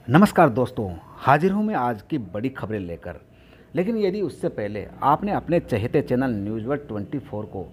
नमस्कार दोस्तों, हाजिर हूँ मैं आज की बड़ी खबरें लेकर। लेकिन यदि उससे पहले आपने अपने चहेते चैनल न्यूज़ वर्ल्ड 24 को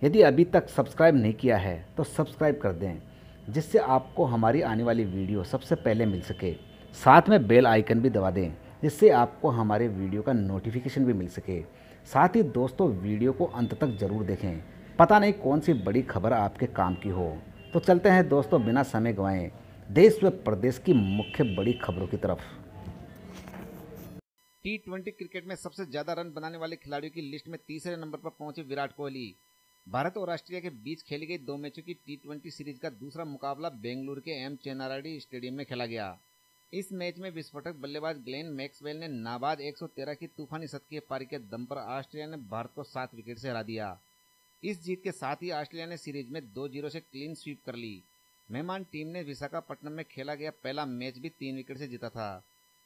यदि अभी तक सब्सक्राइब नहीं किया है तो सब्सक्राइब कर दें, जिससे आपको हमारी आने वाली वीडियो सबसे पहले मिल सके। साथ में बेल आइकन भी दबा दें, जिससे आपको हमारे वीडियो का नोटिफिकेशन भी मिल सके। साथ ही दोस्तों, वीडियो को अंत तक ज़रूर देखें, पता नहीं कौन सी बड़ी खबर आपके काम की हो। तो चलते हैं दोस्तों, बिना समय गंवाए देश व प्रदेश की मुख्य बड़ी खबरों की तरफ। टी20 क्रिकेट में सबसे ज्यादा रन बनाने वाले खिलाड़ियों की लिस्ट में तीसरे नंबर पर पहुंचे विराट कोहली। भारत और ऑस्ट्रेलिया के बीच खेली गई 2 मैचों की टी20 सीरीज का दूसरा मुकाबला बेंगलुरु के एम चेन्नारेड्डी स्टेडियम में खेला गया। इस मैच में विस्फोटक बल्लेबाज ग्लेन मैक्सवेल ने नाबाद 113 की तूफानी शतकीय पारी के दम पर ऑस्ट्रेलिया ने भारत को 7 विकेट से हरा दिया। इस जीत के साथ ही ऑस्ट्रेलिया ने सीरीज में 2-0 से क्लीन स्वीप कर ली। मेहमान टीम ने विशाखापट्टनम में खेला गया पहला मैच भी 3 विकेट से जीता था।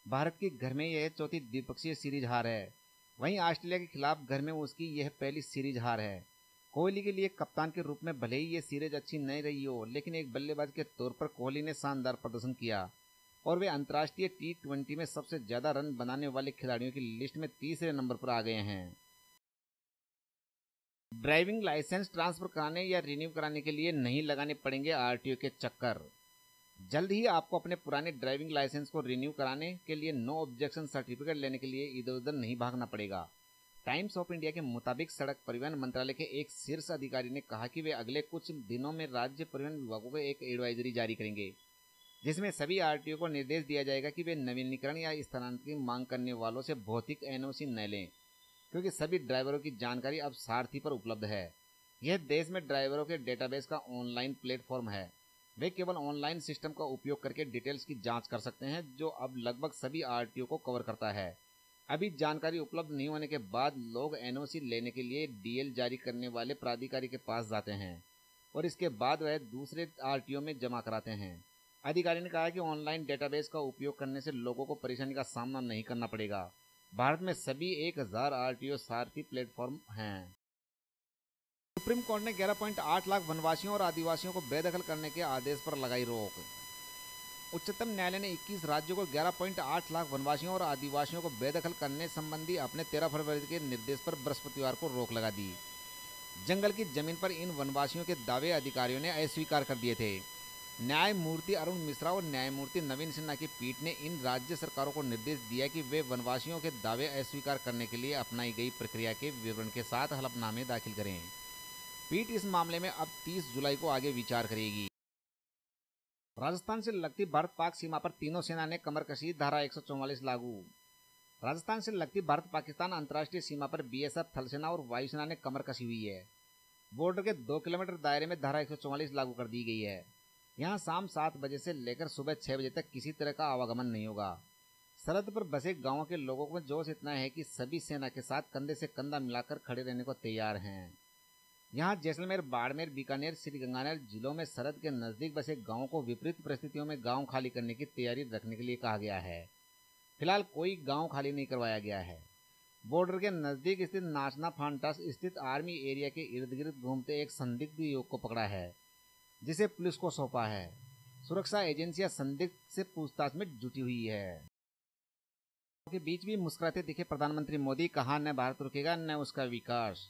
भारत के घर में यह चौथी द्विपक्षीय सीरीज हार है। वहीं ऑस्ट्रेलिया के खिलाफ घर में उसकी यह पहली सीरीज हार है। कोहली के लिए कप्तान के रूप में भले ही ये सीरीज अच्छी नहीं रही हो, लेकिन एक बल्लेबाज के तौर पर कोहली ने शानदार प्रदर्शन किया और वे अंतर्राष्ट्रीय टी20 में सबसे ज्यादा रन बनाने वाले खिलाड़ियों की लिस्ट में तीसरे नंबर पर आ गए हैं। ड्राइविंग लाइसेंस ट्रांसफर कराने या रिन्यू कराने के लिए नहीं लगाने पड़ेंगे आरटीओ के चक्कर। जल्द ही आपको अपने पुराने ड्राइविंग लाइसेंस को रिन्यू कराने के लिए नो ऑब्जेक्शन सर्टिफिकेट लेने के लिए इधर उधर नहीं भागना पड़ेगा। टाइम्स ऑफ इंडिया के मुताबिक सड़क परिवहन मंत्रालय के एक शीर्ष अधिकारी ने कहा कि वे अगले कुछ दिनों में राज्य परिवहन विभागों को एक एडवाइजरी जारी करेंगे, जिसमें सभी आरटीओ को निर्देश दिया जाएगा कि वे नवीनीकरण या स्थानांतरण की मांग करने वालों से भौतिक एनओसी न लें, क्योंकि सभी ड्राइवरों की जानकारी अब सारथी पर उपलब्ध है। यह देश में ड्राइवरों के डेटाबेस का ऑनलाइन प्लेटफॉर्म है। वे केवल ऑनलाइन सिस्टम का उपयोग करके डिटेल्स की जांच कर सकते हैं, जो अब लगभग सभी आरटीओ को कवर करता है। अभी जानकारी उपलब्ध नहीं होने के बाद लोग एनओसी लेने के लिए डीएल जारी करने वाले प्राधिकारी के पास जाते हैं और इसके बाद वह दूसरे आरटीओ में जमा कराते हैं। अधिकारी ने कहा कि ऑनलाइन डेटाबेस का उपयोग करने से लोगों को परेशानी का सामना नहीं करना पड़ेगा। भारत में सभी 1000 आरटीओ सारथी प्लेटफॉर्म हैं। सुप्रीम कोर्ट ने 11.8 लाख वनवासियों और आदिवासियों को बेदखल करने के आदेश पर लगाई रोक। उच्चतम न्यायालय ने 21 राज्यों को 11.8 लाख वनवासियों और आदिवासियों को बेदखल करने संबंधी अपने 13 फरवरी के निर्देश पर बृहस्पतिवार को रोक लगा दी। जंगल की जमीन पर इन वनवासियों के दावे अधिकारियों ने अस्वीकार कर दिए थे। न्यायमूर्ति अरुण मिश्रा और न्यायमूर्ति नवीन सिन्हा की पीठ ने इन राज्य सरकारों को निर्देश दिया कि वे वनवासियों के दावे अस्वीकार करने के लिए अपनाई गई प्रक्रिया के विवरण के साथ हलफनामे दाखिल करें। पीठ इस मामले में अब 30 जुलाई को आगे विचार करेगी। राजस्थान से लगती भारत पाक सीमा पर तीनों सेना ने कमर कसी, धारा 144 लागू। राजस्थान से लगती भारत पाकिस्तान अंतर्राष्ट्रीय सीमा पर बीएसएफ, थल सेना और वायुसेना ने कमर कसी हुई है। बॉर्डर के 2 किलोमीटर दायरे में धारा 144 लागू कर दी गई है। यहाँ शाम 7 बजे से लेकर सुबह 6 बजे तक किसी तरह का आवागमन नहीं होगा। सरहद पर बसे गांवों के लोगों को जोश इतना है कि सभी सेना के साथ कंधे से कंधा मिलाकर खड़े रहने को तैयार हैं। यहाँ जैसलमेर, बाड़मेर, बीकानेर, श्रीगंगानगर जिलों में सरहद के नजदीक बसे गांवों को विपरीत परिस्थितियों में गांव खाली करने की तैयारी रखने के लिए कहा गया है। फिलहाल कोई गांव खाली नहीं करवाया गया है। बॉर्डर के नजदीक स्थित नाचना फांटास स्थित आर्मी एरिया के इर्द गिर्द घूमते एक संदिग्ध युवक को पकड़ा है, जिसे पुलिस को सौंपा है। सुरक्षा एजेंसियां संदिग्ध से पूछताछ में जुटी हुई है। के बीच भी मुस्कुराते दिखे प्रधानमंत्री मोदी, कहा न भारत रुकेगा न उसका विकास।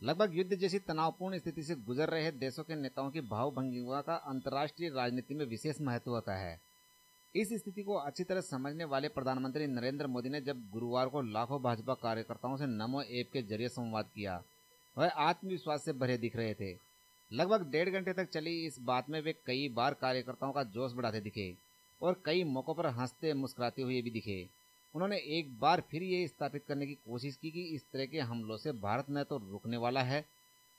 लगभग युद्ध जैसी तनावपूर्ण स्थिति से गुजर रहे देशों के नेताओं की भावभंगिमा का अंतर्राष्ट्रीय राजनीति में विशेष महत्व होता है। इस स्थिति को अच्छी तरह समझने वाले प्रधानमंत्री नरेंद्र मोदी ने जब गुरुवार को लाखों भाजपा कार्यकर्ताओं से नमो ऐप के जरिए संवाद किया, वह आत्मविश्वास से भरे दिख रहे थे। लगभग 1.5 घंटे तक चली इस बात में वे कई बार कार्यकर्ताओं का जोश बढ़ाते दिखे और कई मौक़ों पर हंसते मुस्कुराते हुए भी दिखे। उन्होंने एक बार फिर ये स्थापित करने की कोशिश की कि इस तरह के हमलों से भारत न तो रुकने वाला है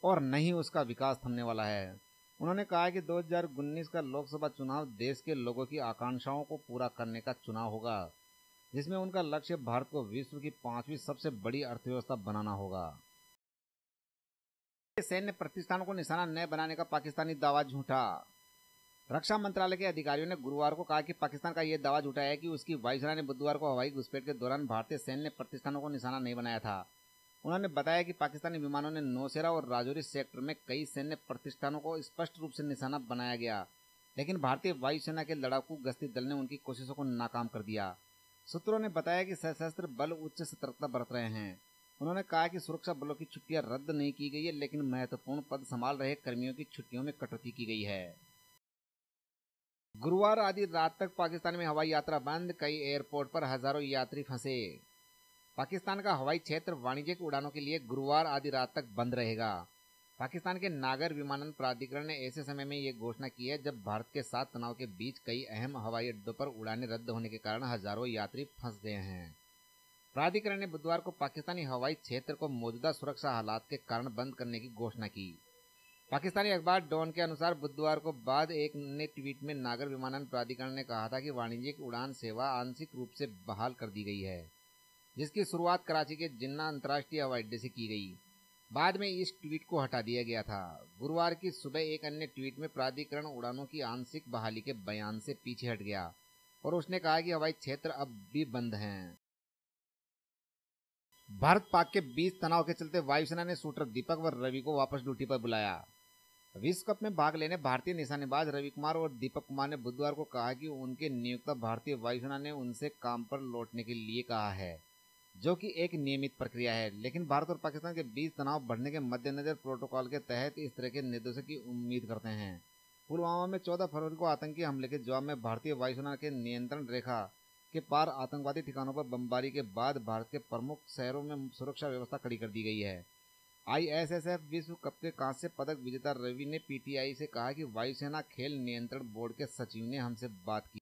और न ही उसका विकास थमने वाला है। उन्होंने कहा कि 2019 का लोकसभा चुनाव देश के लोगों की आकांक्षाओं को पूरा करने का चुनाव होगा, जिसमें उनका लक्ष्य भारत को विश्व की 5वीं सबसे बड़ी अर्थव्यवस्था बनाना होगा। सैन्य प्रतिष्ठानों को निशाना न बनाने का पाकिस्तानी दावा झूठा। रक्षा मंत्रालय के अधिकारियों ने गुरुवार को कहा कि पाकिस्तान का यह दावा झूठा है कि उसकी वायुसेना ने बुधवार को हवाई घुसपैठ के दौरान भारतीय सैन्य प्रतिष्ठानों को निशाना नहीं बनाया था। उन्होंने बताया कि पाकिस्तानी विमानों ने नौशेरा और राजौरी सेक्टर में कई सैन्य प्रतिष्ठानों को स्पष्ट रूप से निशाना बनाया गया, लेकिन भारतीय वायुसेना के लड़ाकू गश्ती दल ने उनकी कोशिशों को नाकाम कर दिया। सूत्रों ने बताया कि सशस्त्र बल उच्च सतर्कता बरत रहे हैं। उन्होंने कहा कि सुरक्षा बलों की छुट्टियां रद्द नहीं की गई है, लेकिन महत्वपूर्ण पद संभाल रहे कर्मियों की छुट्टियों में कटौती की गई है। गुरुवार आधी रात तक पाकिस्तान में हवाई यात्रा बंद, कई एयरपोर्ट पर हजारों यात्री फंसे। पाकिस्तान का हवाई क्षेत्र वाणिज्यिक उड़ानों के लिए गुरुवार आधी रात तक बंद रहेगा। पाकिस्तान के नागर विमानन प्राधिकरण ने ऐसे समय में ये घोषणा की है जब भारत के साथ तनाव के बीच कई अहम हवाई अड्डों पर उड़ानें रद्द होने के कारण हजारों यात्री फंस गए हैं। प्राधिकरण ने बुधवार को पाकिस्तानी हवाई क्षेत्र को मौजूदा सुरक्षा हालात के कारण बंद करने की घोषणा की। पाकिस्तानी अखबार डॉन के अनुसार बुधवार को बाद एक नए ट्वीट में नागर विमानन प्राधिकरण ने कहा था कि वाणिज्यिक उड़ान सेवा आंशिक रूप से बहाल कर दी गई है, जिसकी शुरुआत कराची के जिन्ना अंतर्राष्ट्रीय हवाई अड्डे से की गई। बाद में इस ट्वीट को हटा दिया गया था। गुरुवार की सुबह एक अन्य ट्वीट में प्राधिकरण उड़ानों की आंशिक बहाली के बयान से पीछे हट गया और उसने कहा कि हवाई क्षेत्र अब भी बंद हैं। भारत पाक के बीच तनाव के चलते वायुसेना ने शूटर दीपक व रवि को वापस ड्यूटी पर बुलाया। विश्व कप में भाग लेने भारतीय निशानेबाज रवि कुमार और दीपक कुमार ने बुधवार को कहा कि उनके नियोक्ता भारतीय वायुसेना ने उनसे काम पर लौटने के लिए कहा है, जो कि एक नियमित प्रक्रिया है। लेकिन भारत और पाकिस्तान के बीच तनाव बढ़ने के मद्देनजर प्रोटोकॉल के तहत इस तरह के निर्देशों की उम्मीद करते हैं। पुलवामा में 14 फरवरी को आतंकी हमले के जवाब में भारतीय वायुसेना के नियंत्रण रेखा के पार आतंकवादी ठिकानों पर बमबारी के बाद भारत के प्रमुख शहरों में सुरक्षा व्यवस्था कड़ी कर दी गई है। ISSF विश्व कप के कांस्य पदक विजेता रवि ने PTI से कहा कि वायुसेना खेल नियंत्रण बोर्ड के सचिव ने हमसे बात की।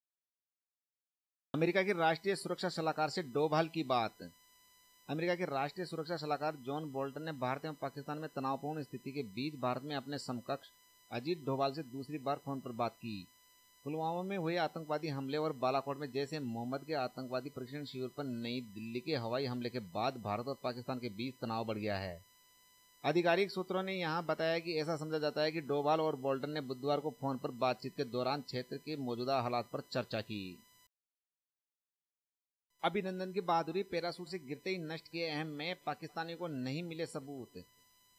अमेरिका के राष्ट्रीय सुरक्षा सलाहकार से डोभाल की बात। अमेरिका के राष्ट्रीय सुरक्षा सलाहकार जॉन बोल्टन ने भारत एवं पाकिस्तान में तनावपूर्ण स्थिति के बीच भारत में अपने समकक्ष अजीत डोभाल से दूसरी बार फोन पर बात की। पुलवामा में हुए आतंकवादी हमले और बालाकोट में जैश ए मोहम्मद के आतंकवादी प्रशिक्षण शिविर पर नई दिल्ली के हवाई हमले के बाद भारत और पाकिस्तान के बीच तनाव बढ़ गया है। आधिकारिक सूत्रों ने यहां बताया कि ऐसा समझा जाता है कि डोभाल और बोल्टन ने बुधवार को फोन पर बातचीत के दौरान क्षेत्र के मौजूदा हालात पर चर्चा की। अभिनंदन की बहादुरी, पैराशूट से गिरते ही नष्ट किए अहम में पाकिस्तानियों को नहीं मिले सबूत।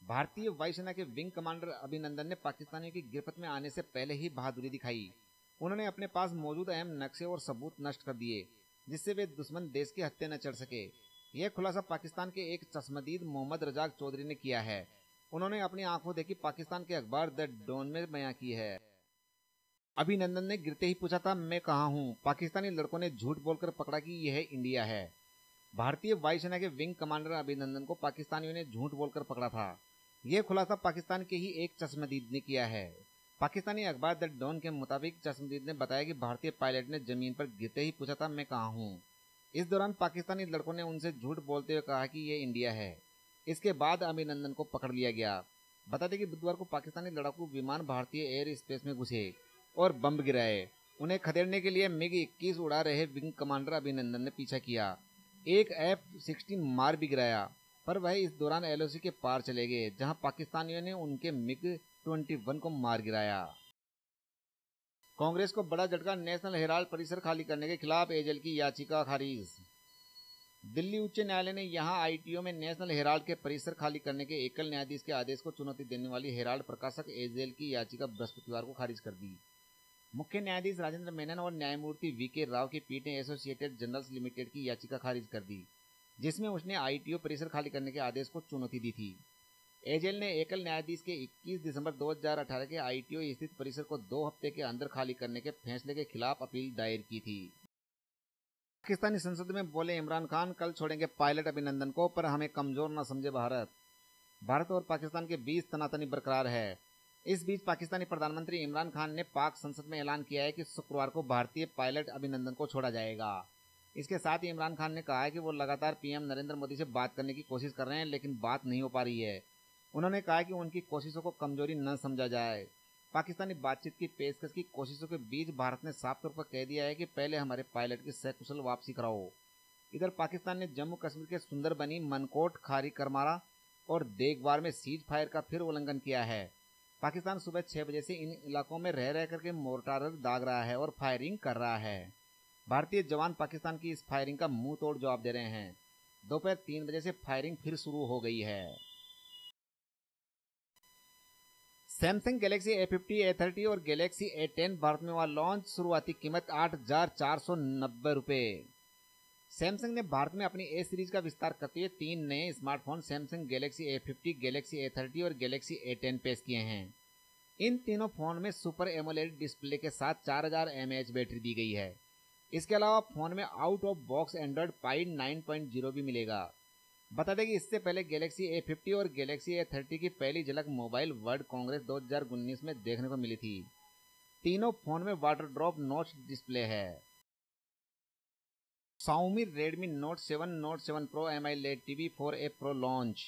भारतीय वायुसेना के विंग कमांडर अभिनंदन ने पाकिस्तानियों की गिरफ्त में आने से पहले ही बहादुरी दिखाई। उन्होंने अपने पास मौजूद अहम नक्शे और सबूत नष्ट कर दिए, जिससे वे दुश्मन देश के हत्थे न चढ़ सके। यह खुलासा पाकिस्तान के एक चश्मदीद मोहम्मद रजाक चौधरी ने किया है। उन्होंने अपनी आंखों देखी पाकिस्तान के अखबार द डॉन में बयां की है। अभिनंदन ने गिरते ही पूछा था, मैं कहाँ हूँ। पाकिस्तानी लड़कों ने झूठ बोलकर पकड़ा कि यह इंडिया है। भारतीय वायुसेना के विंग कमांडर अभिनंदन को पाकिस्तानियों ने झूठ बोलकर पकड़ा था। यह खुलासा पाकिस्तान के ही एक चश्मदीद ने किया है। पाकिस्तानी अखबार द डॉन के मुताबिक चश्मदीद ने बताया कि भारतीय पायलट ने जमीन पर गिरते ही पूछा था, मैं कहाँ हूँ। इस दौरान पाकिस्तानी लड़कों ने उनसे झूठ बोलते हुए कहा कि यह इंडिया है। इसके बाद अभिनंदन को पकड़ लिया गया। बता दें कि बुधवार को पाकिस्तानी लड़ाकू विमान भारतीय एयर स्पेस में घुसे और बम गिराए। उन्हें खदेड़ने के लिए MiG-21 उड़ा रहे विंग कमांडर अभिनंदन ने पीछा किया। एक F-16 मार भी गिराया, पर वह इस दौरान LOC के पार चले गए, जहां पाकिस्तानियों ने उनके MiG-21 को मार गिराया। कांग्रेस को बड़ा झटका, नेशनल हेराल्ड परिसर खाली करने के खिलाफ एजेल की याचिका खारिज। दिल्ली उच्च न्यायालय ने यहां ITO में नेशनल हेराल्ड के परिसर खाली करने के एकल न्यायाधीश के आदेश को चुनौती देने वाली हेराल्ड प्रकाशक एजेल की याचिका बृहस्पतिवार को खारिज कर दी। मुख्य न्यायाधीश राजेंद्र मेनन और न्यायमूर्ति VK राव की पीठ ने एसोसिएटेड जर्नल्स लिमिटेड की याचिका खारिज कर दी, जिसमें उसने ITO परिसर खाली करने के आदेश को चुनौती दी थी। एजेल ने एकल न्यायाधीश के 21 दिसंबर 2018 के ITO स्थित परिसर को 2 हफ्ते के अंदर खाली करने के फैसले के खिलाफ अपील दायर की थी। पाकिस्तानी संसद में बोले इमरान खान, कल छोड़ेंगे पायलट अभिनंदन को, पर हमें कमजोर न समझे भारत। भारत और पाकिस्तान के बीच तनातनी बरकरार है। इस बीच पाकिस्तानी प्रधानमंत्री इमरान खान ने पाक संसद में ऐलान किया है कि शुक्रवार को भारतीय पायलट अभिनंदन को छोड़ा जाएगा। इसके साथ ही इमरान खान ने कहा है कि वो लगातार PM नरेंद्र मोदी से बात करने की कोशिश कर रहे हैं, लेकिन बात नहीं हो पा रही है। उन्होंने कहा कि उनकी कोशिशों को कमजोरी न समझा जाए। पाकिस्तानी बातचीत की पेशकश की कोशिशों के बीच भारत ने साफ तौर पर कह दिया है कि पहले हमारे पायलट की सकुशल वापसी कराओ। इधर पाकिस्तान ने जम्मू कश्मीर के सुंदरबनी, मनकोट, खारी करमारा और देगवार में सीज फायर का फिर उल्लंघन किया है। पाकिस्तान सुबह 6 बजे से इन इलाकों में रह रह करके मोर्टार दाग रहा है और फायरिंग कर रहा है। भारतीय जवान पाकिस्तान की इस फायरिंग का मुंह तोड़ जवाब दे रहे हैं। दोपहर 3 बजे से फायरिंग फिर शुरू हो गई है। सैमसंग गैलेक्सी A50, A30 और गैलेक्सी A10 भारत में हुआ लॉन्च। शुरुआती कीमत 8,490 रुपये। सैमसंग ने भारत में अपनी ए सीरीज का विस्तार करते हुए 3 नए smartphone Samsung Galaxy A50, Galaxy A30 और गैलेक्सी A10 पेश किए हैं। इन तीनों फोन में सुपर एमोलेड डिस्प्ले के साथ 4000 mAh बैटरी दी गई है। इसके अलावा फोन में आउट ऑफ बॉक्स एंड्रॉयड पाई 9.0 भी मिलेगा। बता दें कि इससे पहले गैलेक्सी A50 और गैलेक्सी A30 की पहली झलक मोबाइल वर्ल्ड कांग्रेस 2019 में देखने को मिली थी। तीनों फोन में वाटर ड्रॉप नॉच डिस्प्ले है। Xiaomi Redmi Note 7 Pro AMOLED TV 4A Pro launch.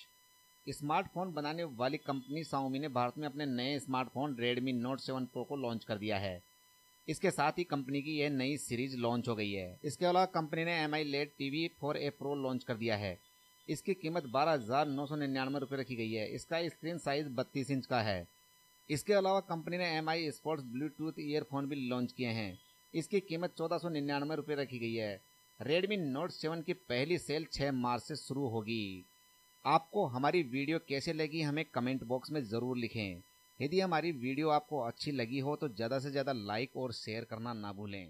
Smartphone बनाने वाली कंपनी Xiaomi ने भारत में अपने नए स्मार्टफोन Redmi Note 7 Pro को लॉन्च कर दिया है। इसके साथ ही कंपनी की यह नई सीरीज लॉन्च हो गई है। इसके अलावा कंपनी ने AMOLED TV 4A Pro launch कर दिया है। इसकी कीमत 12,999 रुपये रखी गई है। इसका स्क्रीन साइज 32 इंच का है। इसके अलावा कंपनी ने MI स्पोर्ट्स ब्लूटूथ ईयरफोन भी लॉन्च किए हैं। इसकी कीमत 1499 रुपये रखी गई है। Redmi Note 7 की पहली सेल 6 मार्च से शुरू होगी। आपको हमारी वीडियो कैसे लगी हमें कमेंट बॉक्स में ज़रूर लिखें। यदि हमारी वीडियो आपको अच्छी लगी हो तो ज़्यादा से ज़्यादा लाइक और शेयर करना ना भूलें।